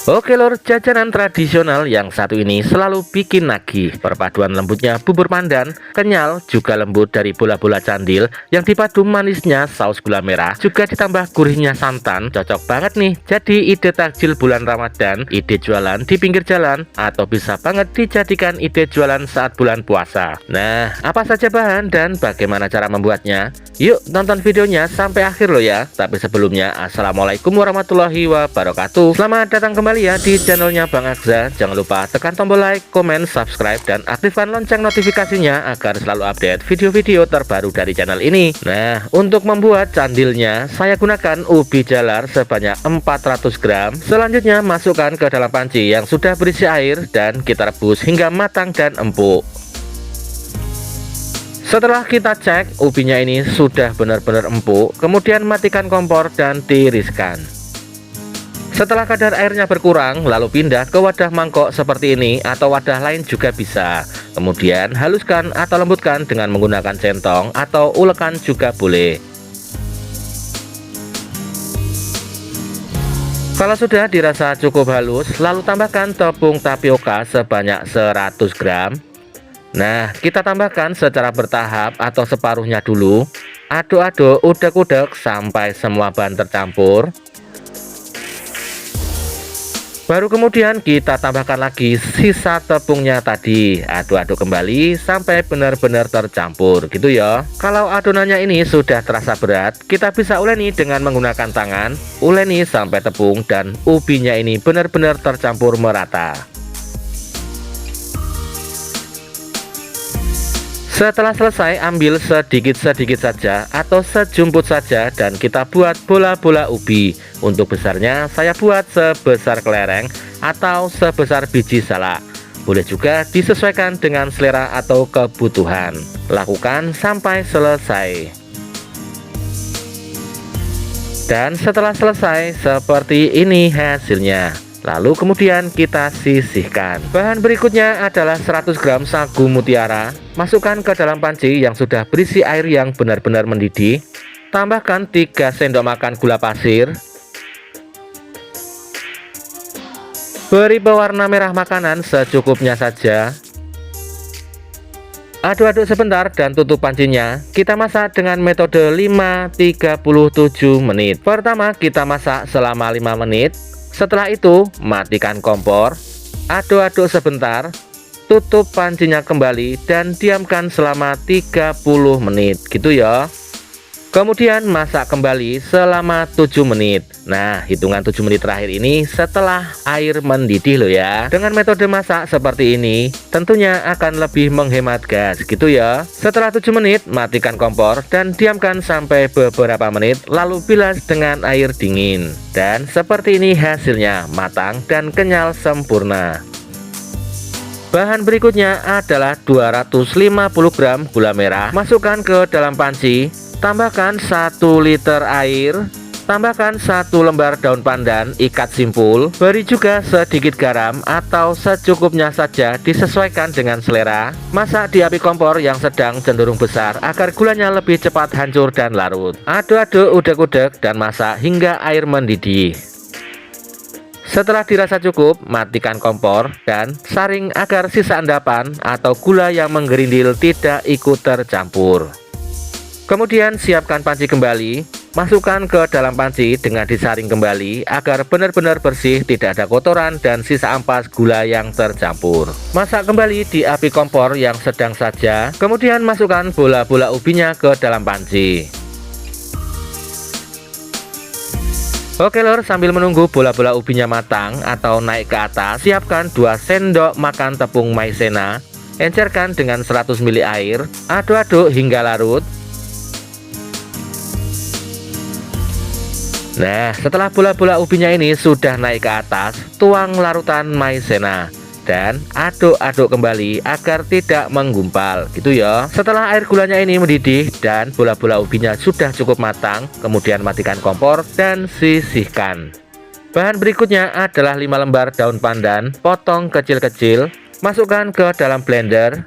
Oke lor, jajanan tradisional yang satu ini selalu bikin nagih. Perpaduan lembutnya bubur pandan, kenyal juga lembut dari bola-bola candil yang dipadu manisnya saus gula merah, juga ditambah gurihnya santan. Cocok banget nih jadi ide takjil bulan Ramadan, ide jualan di pinggir jalan, atau bisa banget dijadikan ide jualan saat bulan puasa. Nah, apa saja bahan dan bagaimana cara membuatnya? Yuk tonton videonya sampai akhir lo ya. Tapi sebelumnya, assalamualaikum warahmatullahi wabarakatuh. Selamat datang kembali ya di channelnya Bang Agza. Jangan lupa tekan tombol like, komen, subscribe, dan aktifkan lonceng notifikasinya agar selalu update video-video terbaru dari channel ini. Nah, untuk membuat candilnya saya gunakan ubi jalar sebanyak 400 gram. Selanjutnya masukkan ke dalam panci yang sudah berisi air dan kita rebus hingga matang dan empuk. Setelah kita cek ubinya ini sudah benar-benar empuk, kemudian matikan kompor dan tiriskan. Setelah kadar airnya berkurang, lalu pindah ke wadah mangkok seperti ini atau wadah lain juga bisa. Kemudian haluskan atau lembutkan dengan menggunakan centong atau ulekan juga boleh. Kalau sudah dirasa cukup halus, lalu tambahkan tepung tapioka sebanyak 100 gram. Nah, kita tambahkan secara bertahap atau separuhnya dulu. Aduk-aduk, udek-udek sampai semua bahan tercampur. Baru kemudian kita tambahkan lagi sisa tepungnya tadi. Aduk-aduk kembali sampai benar-benar tercampur gitu ya. Kalau adonannya ini sudah terasa berat, kita bisa uleni dengan menggunakan tangan. Uleni sampai tepung dan ubinya ini benar-benar tercampur merata. Setelah selesai, ambil sedikit-sedikit saja atau sejumput saja dan kita buat bola-bola ubi. Untuk besarnya saya buat sebesar kelereng atau sebesar biji salak. Boleh juga disesuaikan dengan selera atau kebutuhan. Lakukan sampai selesai. Dan setelah selesai, seperti ini hasilnya. Lalu kemudian kita sisihkan. Bahan berikutnya adalah 100 gram sagu mutiara. Masukkan ke dalam panci yang sudah berisi air yang benar-benar mendidih. Tambahkan 3 sendok makan gula pasir. Beri pewarna merah makanan secukupnya saja. Aduk-aduk sebentar dan tutup pancinya. Kita masak dengan metode 5-37 menit. Pertama kita masak selama 5 menit. Setelah itu matikan kompor, aduk-aduk sebentar, tutup pancinya kembali dan diamkan selama 30 menit gitu ya. Kemudian masak kembali selama 7 menit. Nah, hitungan 7 menit terakhir ini setelah air mendidih loh ya. Dengan metode masak seperti ini tentunya akan lebih menghemat gas gitu ya. Setelah 7 menit matikan kompor dan diamkan sampai beberapa menit, lalu bilas dengan air dingin. Dan seperti ini hasilnya, matang dan kenyal sempurna. Bahan berikutnya adalah 250 gram gula merah. Masukkan ke dalam panci. Tambahkan 1 liter air, tambahkan 1 lembar daun pandan, ikat simpul, beri juga sedikit garam atau secukupnya saja disesuaikan dengan selera. Masak di api kompor yang sedang cenderung besar agar gulanya lebih cepat hancur dan larut. Aduk-aduk, udek-udek dan masak hingga air mendidih. Setelah dirasa cukup, matikan kompor dan saring agar sisa endapan atau gula yang menggerindil tidak ikut tercampur. Kemudian siapkan panci kembali, masukkan ke dalam panci dengan disaring kembali agar benar-benar bersih, tidak ada kotoran dan sisa ampas gula yang tercampur. Masak kembali di api kompor yang sedang saja, kemudian masukkan bola-bola ubinya ke dalam panci. Oke lor, sambil menunggu bola-bola ubinya matang atau naik ke atas, siapkan 2 sendok makan tepung maizena, encerkan dengan 100 ml air, aduk-aduk hingga larut. Nah, setelah bola-bola ubinya ini sudah naik ke atas, tuang larutan maizena dan aduk-aduk kembali agar tidak menggumpal gitu ya. Setelah air gulanya ini mendidih dan bola-bola ubinya sudah cukup matang, kemudian matikan kompor dan sisihkan. Bahan berikutnya adalah 5 lembar daun pandan, potong kecil-kecil, masukkan ke dalam blender.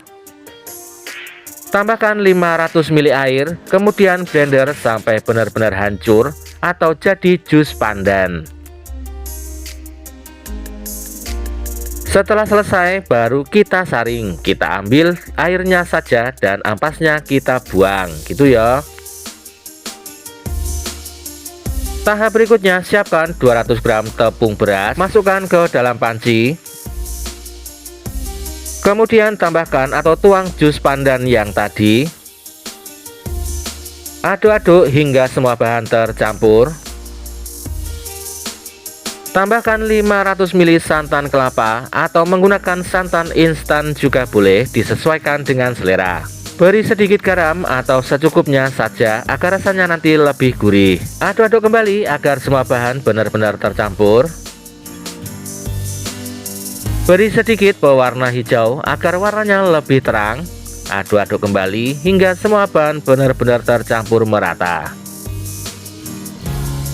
Tambahkan 500 ml air, kemudian blender sampai benar-benar hancur atau jadi jus pandan. Setelah selesai baru kita saring, kita ambil airnya saja dan ampasnya kita buang gitu ya. Tahap berikutnya, siapkan 200 gram tepung beras, masukkan ke dalam panci. Kemudian tambahkan atau tuang jus pandan yang tadi. Aduk-aduk hingga semua bahan tercampur. Tambahkan 500 ml santan kelapa atau menggunakan santan instan juga boleh, disesuaikan dengan selera. Beri sedikit garam atau secukupnya saja agar rasanya nanti lebih gurih. Aduk-aduk kembali agar semua bahan benar-benar tercampur. Beri sedikit pewarna hijau agar warnanya lebih terang. Aduk-aduk kembali hingga semua bahan benar-benar tercampur merata.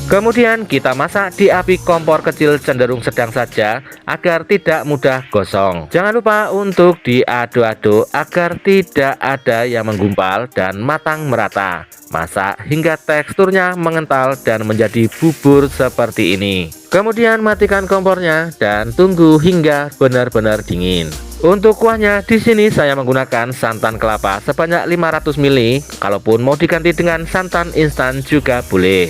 Kemudian kita masak di api kompor kecil cenderung sedang saja agar tidak mudah gosong. Jangan lupa untuk diaduk-aduk agar tidak ada yang menggumpal dan matang merata. Masak hingga teksturnya mengental dan menjadi bubur seperti ini. Kemudian matikan kompornya dan tunggu hingga benar-benar dingin. Untuk kuahnya di sini saya menggunakan santan kelapa sebanyak 500 ml. Kalaupun mau diganti dengan santan instan juga boleh.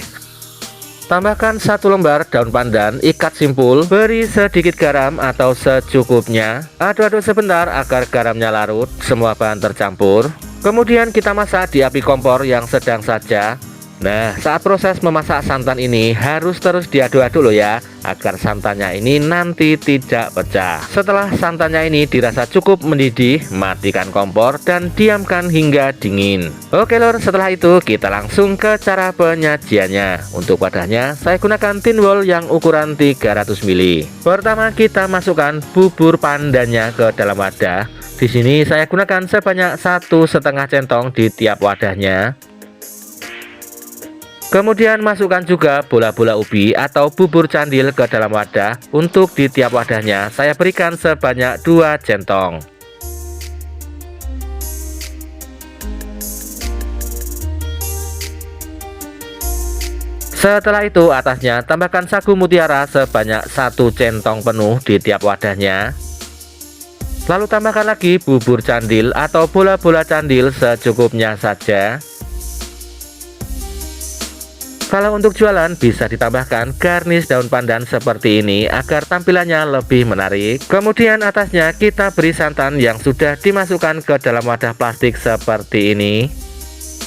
Tambahkan 1 lembar daun pandan, ikat simpul, beri sedikit garam atau secukupnya. Aduk-aduk sebentar agar garamnya larut, semua bahan tercampur. Kemudian kita masak di api kompor yang sedang saja. Nah, saat proses memasak santan ini harus terus diaduk-aduk loh ya, agar santannya ini nanti tidak pecah. Setelah santannya ini dirasa cukup mendidih, matikan kompor dan diamkan hingga dingin. Oke lor, setelah itu kita langsung ke cara penyajiannya. Untuk wadahnya saya gunakan tin wol yang ukuran 300 ml. Pertama kita masukkan bubur pandannya ke dalam wadah. Di sini saya gunakan sebanyak 1,5 centong di tiap wadahnya. Kemudian masukkan juga bola-bola ubi atau bubur candil ke dalam wadah. Untuk di tiap wadahnya saya berikan sebanyak 2 centong. Setelah itu atasnya tambahkan sagu mutiara sebanyak 1 centong penuh di tiap wadahnya. Lalu tambahkan lagi bubur candil atau bola-bola candil secukupnya saja. Kalau untuk jualan bisa ditambahkan garnish daun pandan seperti ini agar tampilannya lebih menarik. Kemudian atasnya kita beri santan yang sudah dimasukkan ke dalam wadah plastik seperti ini.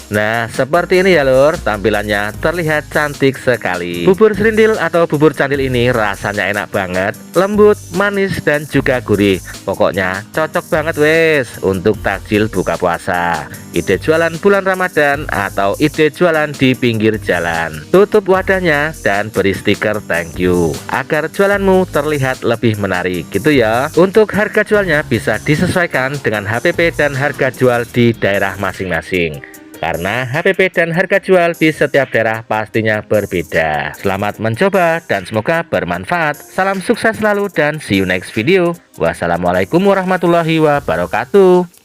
Nah, seperti ini ya lur, tampilannya terlihat cantik sekali. Bubur serindil atau bubur candil ini rasanya enak banget, lembut, manis, dan juga gurih. Pokoknya cocok banget wes untuk takjil buka puasa, ide jualan bulan Ramadan, atau ide jualan di pinggir jalan. Tutup wadahnya dan beri stiker thank you agar jualanmu terlihat lebih menarik gitu ya. Untuk harga jualnya bisa disesuaikan dengan HPP dan harga jual di daerah masing-masing, karena HPP dan harga jual di setiap daerah pastinya berbeda. Selamat mencoba dan semoga bermanfaat. Salam sukses selalu dan see you next video. Wassalamualaikum warahmatullahi wabarakatuh.